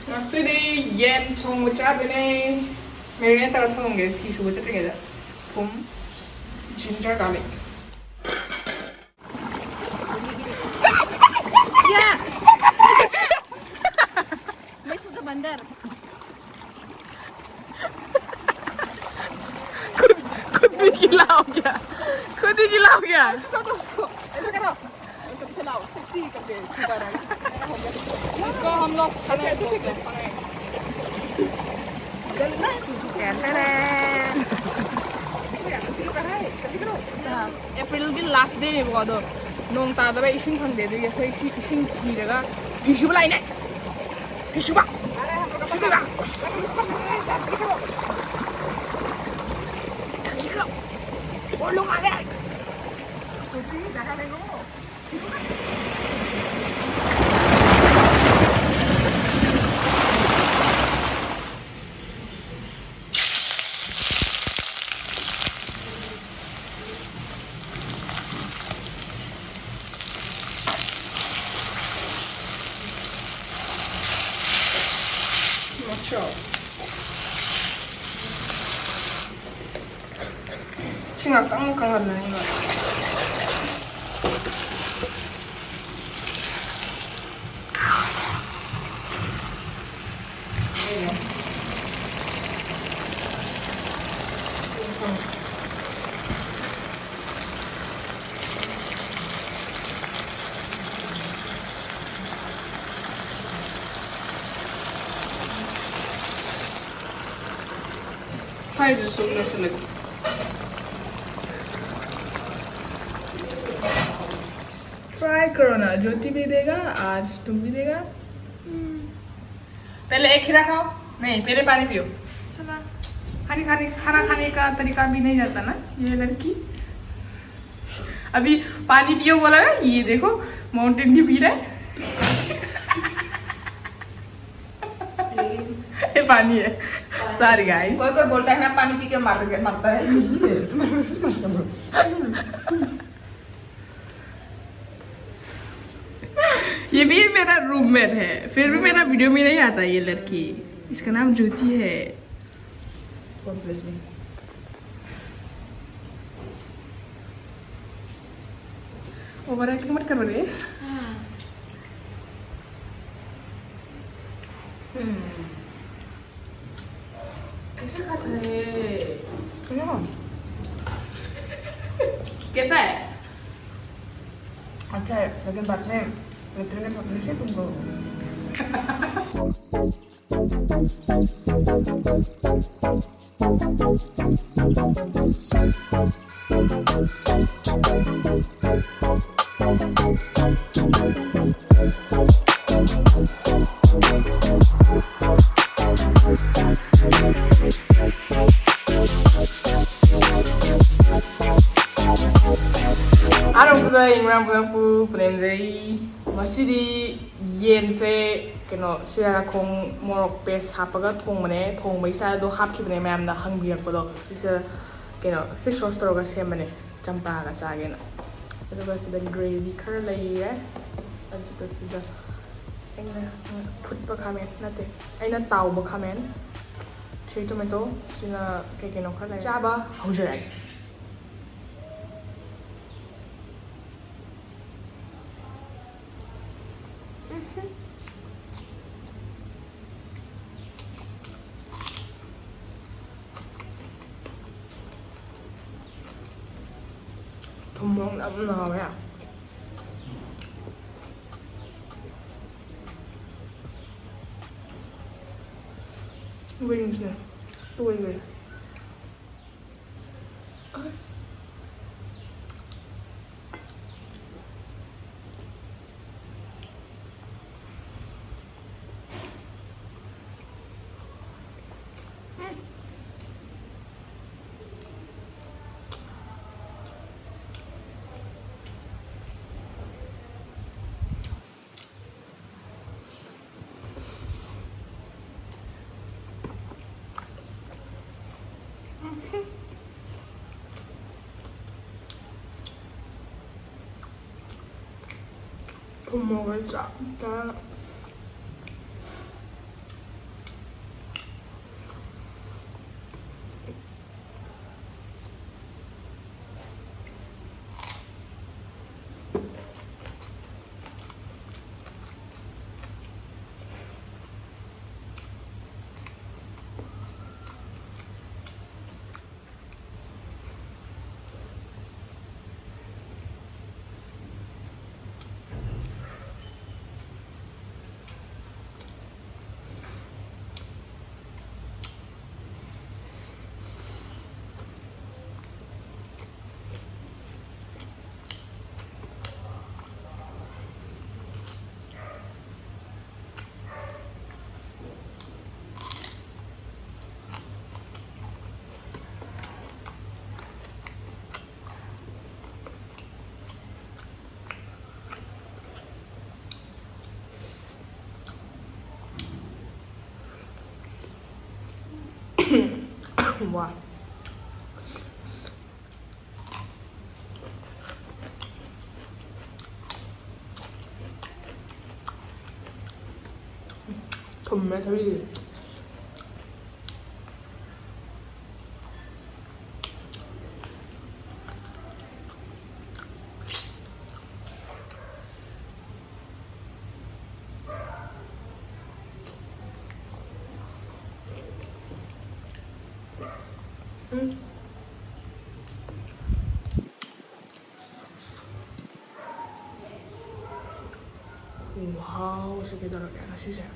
ngasiday yen thongba chadone marinate tara thongge fi suba chatrigeda thum ginger garlic या मैं सोचा बंदर खुद भी गीला हो गया खुद ही गीला हो गया उसको तो उसको ऐसा करो ऐसा फैलाओ सेक्सी करके छुपा रहा है इसको हम लोग ऐसे ऐसे फेंक दो जल्दी April gi last day ne bo do nong ta da ba ising phang de du ye khoi ising chi daga isu lai ne isu ba isu ba ôi luôn à đây Macho. Singa kang kang na nga. Size सुनने से लगे try करो ना ज्योति भी देगा आज तुम भी देगा पहले एक खीरा खाओ नहीं पहले पानी पियो साला खाना खाने का तरीका भी नहीं जाता ना ये लड़की अभी पानी पियो बोला ना ये देखो माउंटेन ड्यू पी रहा है ये पानी है सॉरी गाइस कोई कोई बोलता है ना पानी पी के मरता है ये भी मेरा रूममेट है फिर भी मेरा वीडियो में नहीं आता ये लड़की इसका नाम ज्योति है God bless me. Over acting मत करो रे कैसे खाता है कैसा है अच्छा है लेकिन बाद में मित्र ने पकड़ने से तुमको ꯑꯔꯣꯕꯗ ꯏꯪꯔꯥꯡꯕꯗꯄꯨ ꯄꯨꯅꯦꯝꯖꯔꯤ ꯃꯁꯤꯗꯤ ꯌꯦꯟꯁꯦ ꯀꯩꯅꯣ ꯁꯤꯔꯥꯈꯣꯡ ꯃꯣꯔꯣꯛ ꯄꯦꯁ ꯍꯥꯞꯄꯒ ꯊꯣꯡꯕꯅꯦ ꯊꯣꯡꯕꯒꯤ ꯁ꯭ꯇꯥꯏꯜꯗꯣ ꯍꯥꯞꯈꯤꯕꯅꯦ ꯃꯌꯥꯝꯅ ꯍꯪꯕꯤꯔꯛꯄꯗꯣ ꯁꯤꯁꯦ ꯀꯩꯅꯣ ꯐꯤꯁ ꯔꯣꯁ ꯇꯧꯔꯒ ꯁꯦꯝꯕꯅꯦ ꯆꯝꯄ꯭ꯔꯥꯒ ꯆꯥꯒꯦꯅ ꯑꯗꯨꯒ ꯁꯤꯗ ꯒ꯭ꯔꯦꯚꯤ ꯈꯔ ꯂꯩꯔꯦ ꯑꯗꯨꯒ ꯁꯤꯗ ꯑꯩꯅ ꯐꯨꯠꯄ ꯈꯥꯃꯦꯟ ꯅꯠꯇꯦ ꯑꯩꯅ ꯇꯥꯎꯕ ꯈꯥꯃꯦꯟ ꯁꯤ ꯇꯣꯃꯦꯇꯣ ꯁꯤꯅ ꯀꯩ ꯀꯩꯅꯣ ꯈꯔ ꯂꯩ ꯆꯥꯕ ꯍꯧꯖꯔꯒꯦ thùng món ấm nồi vậy à wings nè tôi rồi thùng món cái chả 와. 정말 저희 wow, segitu loh ya nasi saya.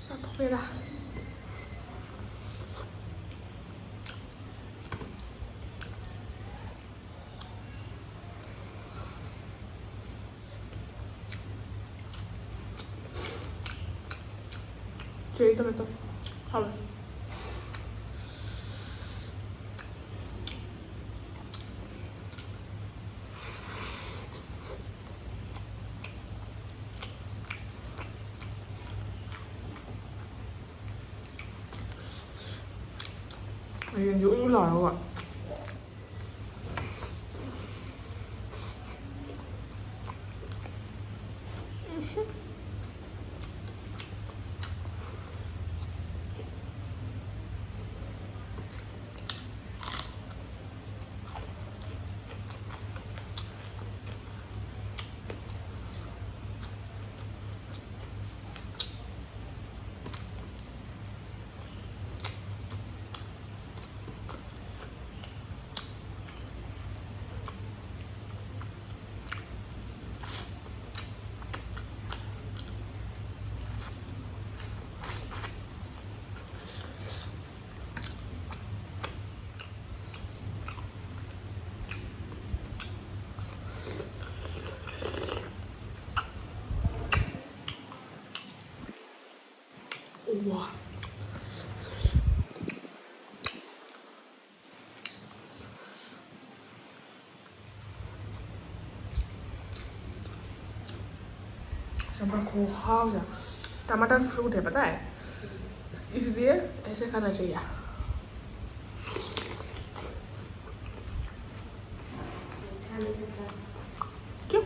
Satu lah. Jadi itu, halo. Ayun, yung larawa. Wah. Sampai kohau ya. टमाटर fruit है पता है, इसलिए ऐसे खाना चाहिए. क्यों?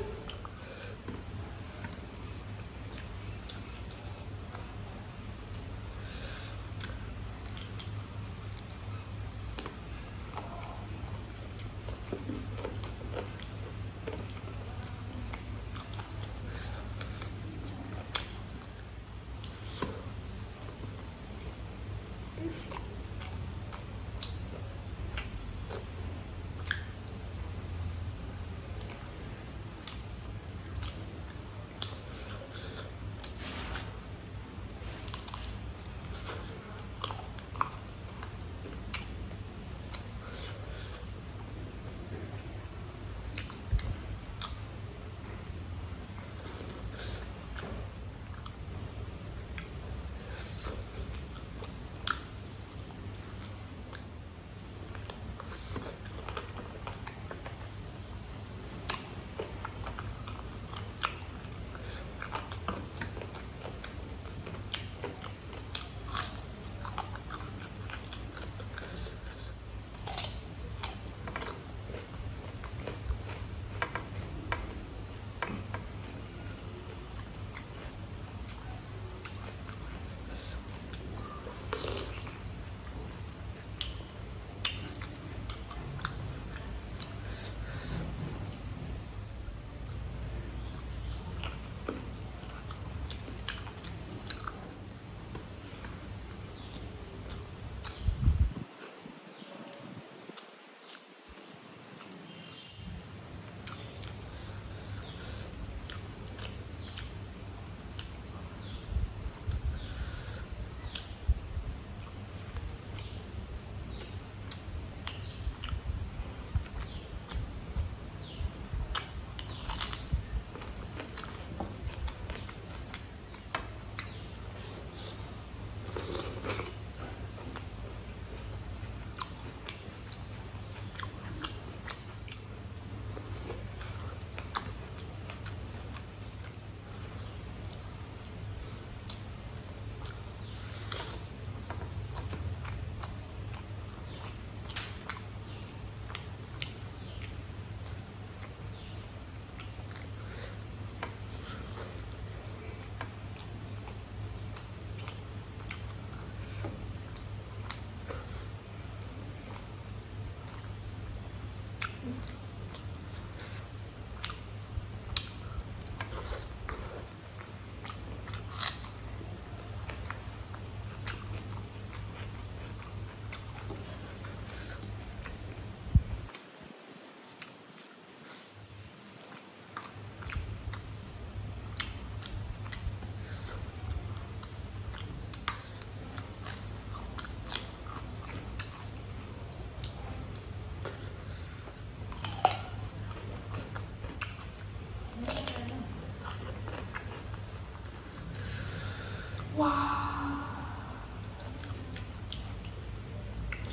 वाह,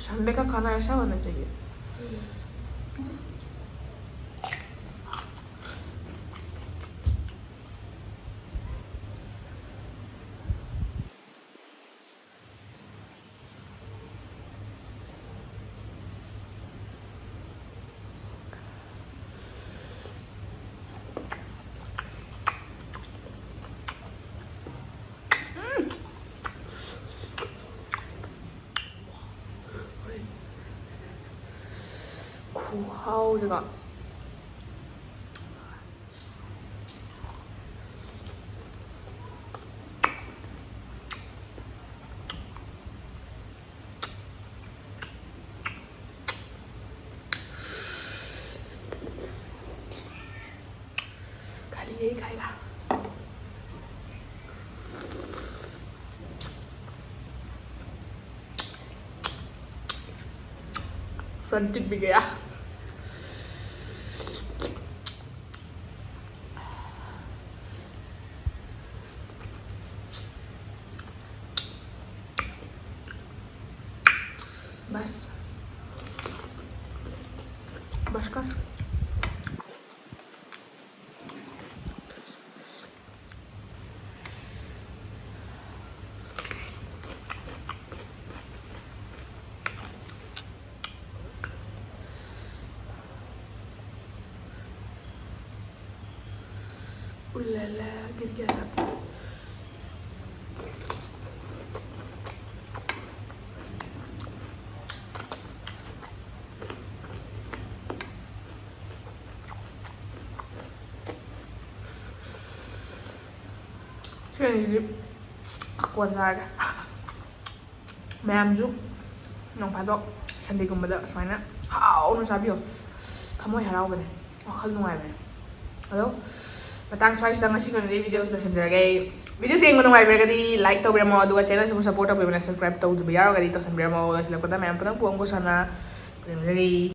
संडे का खाना ऐसा होना चाहिए। 구하오리가 가리에 가이가 फ्रंटेड भी गया। बस बस कर। उल्लाला गिर गया सब। 시간이 갖고 와서 ꯃꯌꯥꯝꯁꯨ ꯅꯣꯡ ꯐꯥꯗꯣꯛ ꯁꯟꯗꯦꯒꯨꯝꯕꯗ ꯁꯨꯃꯥꯏꯅ ꯍꯥꯎꯅ ꯆꯥꯕꯤꯌꯣ. ꯊꯃꯣꯏ ꯍꯔꯥꯎꯕꯅꯦ, ꯋꯥꯈꯜ ꯅꯨꯡꯉꯥꯏꯕꯅꯦ. ꯑꯗꯣ ꯃꯇꯥꯡ ꯁ꯭ꯋꯥꯏꯁꯤꯗ ꯉꯁꯤꯒꯤ ꯑꯣꯏꯅꯗꯤ ꯚꯤꯗꯤꯑꯣꯁꯤ ꯂꯣꯏꯁꯤꯟꯖꯔꯒꯦ. ꯚꯤꯗꯤꯑꯣꯁꯤ ꯌꯦꯡꯕ ꯅꯨꯡꯉꯥꯏꯕꯤꯔꯒꯗꯤ ꯂꯥꯏꯛ ꯇꯧꯕꯤꯔꯝꯃꯣ, ꯑꯗꯨꯒ ꯆꯦꯅꯦꯜꯁꯤꯕꯨ ꯁꯞꯄꯣꯔꯠ ꯇꯧꯕꯤꯕꯅ ꯁꯕꯁꯀ꯭ꯔꯥꯏꯕ ꯇꯧꯗꯕ ꯌꯥꯎꯔꯒꯗꯤ ꯇꯧꯁꯟꯕꯤꯔꯝꯃꯣ. ꯂꯣꯏꯁꯤꯜꯂꯛꯄꯗ ꯃꯌꯥꯝ ꯄꯨꯟꯅ ꯄꯨꯡ ꯁꯥꯟꯅ ꯈꯨꯔꯨꯝꯖꯔꯤ.